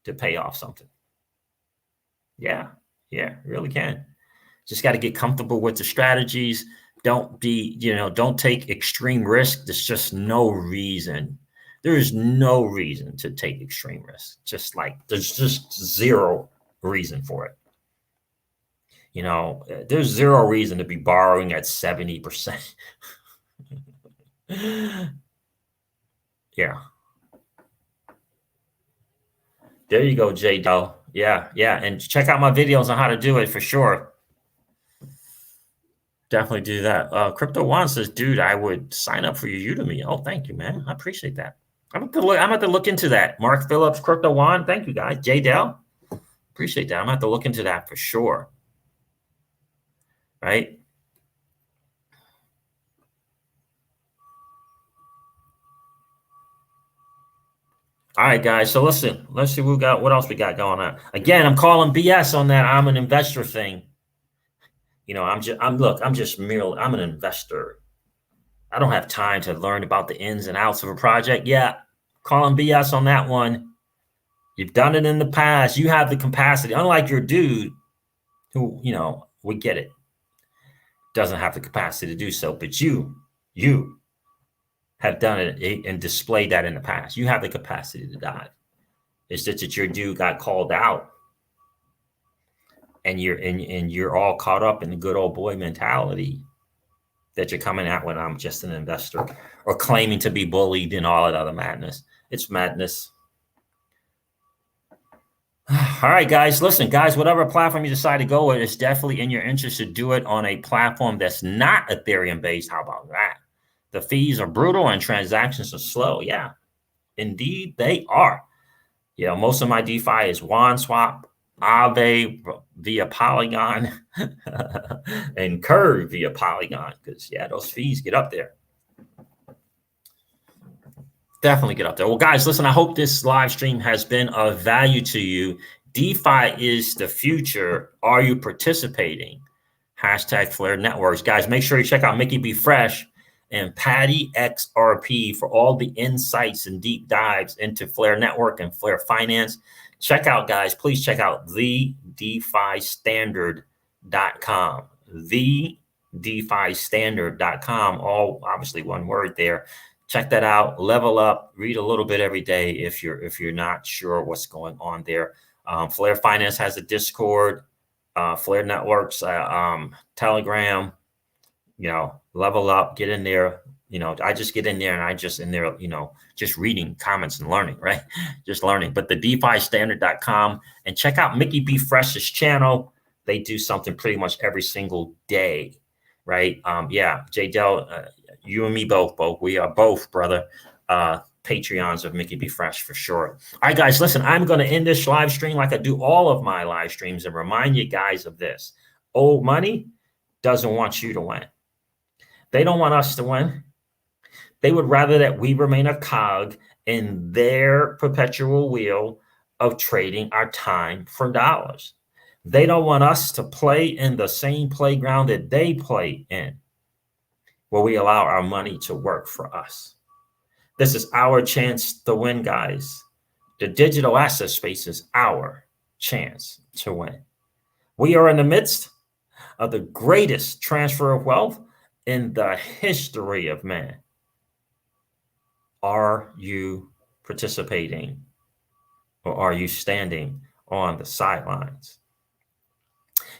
to pay off something. Yeah, really can. Just got to get comfortable with the strategies. Don't take extreme risk. There's just no reason. There is no reason to take extreme risk. There's just zero reason for it. There's zero reason to be borrowing at 70%. Yeah. There you go, J Dell. Yeah. And check out my videos on how to do it for sure. Definitely do that. Crypto One says, dude, I would sign up for your Udemy. Oh, thank you, man. I appreciate that. I'm going to look into that. Mark Phillips, Crypto One. Thank you, guys. J Dell. Appreciate that. I'm going to have to look into that for sure. Right? All right, guys. So let's see what else we got going on. Again, I'm calling BS on that I'm an investor thing. I'm an investor. I don't have time to learn about the ins and outs of a project. Yeah, calling BS on that one. You've done it in the past. You have the capacity. Unlike your dude who, we get it, doesn't have the capacity to do so. But you have done it and displayed that in the past. You have the capacity to dive. It's just that your dude got called out. And you're all caught up in the good old boy mentality that you're coming out when I'm just an investor or claiming to be bullied and all that other madness. It's madness. All right, guys. Listen, guys, whatever platform you decide to go with, it's definitely in your interest to do it on a platform that's not Ethereum based. How about that? The fees are brutal and transactions are slow. Yeah, indeed they are. Most of my DeFi is WanSwap, Aave via Polygon, and Curve via Polygon, because those fees get up there. Definitely get up there. Well, guys, listen, I hope this live stream has been of value to you. DeFi is the future. Are you participating? #Flare Networks. Guys, make sure you check out Mickey B. Fresh and Patty XRP for all the insights and deep dives into Flare Network and Flare Finance. Check out, guys, please check out thedefistandard.com. thedefistandard.com, all obviously one word there. Check that out, level up, read a little bit every day if you're not sure what's going on there. Flare Finance has a Discord, Flare Networks, Telegram, level up, get in there. I just get in there and I just in there, just reading comments and learning, right? Just learning. But the DeFiStandard.com, and check out Mickey B. Fresh's channel. They do something pretty much every single day, right? Yeah, J. Dell, you and me both. We are both, brother, Patreons of Mickey B. Fresh for sure. All right, guys, listen, I'm going to end this live stream like I do all of my live streams and remind you guys of this. Old money doesn't want you to win. They don't want us to win. They would rather that we remain a cog in their perpetual wheel of trading our time for dollars. They don't want us to play in the same playground that they play in, where we allow our money to work for us. This is our chance to win, guys. The digital asset space is our chance to win. We are in the midst of the greatest transfer of wealth in the history of man. Are you participating, or are you standing on the sidelines?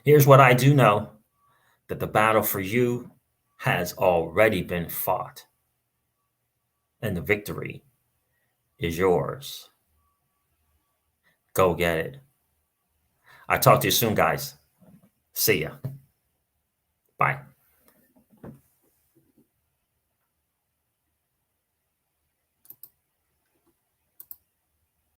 Here's what I do know, that the battle for you has already been fought, and the victory is yours. Go get it. I'll talk to you soon, guys. See ya. Bye.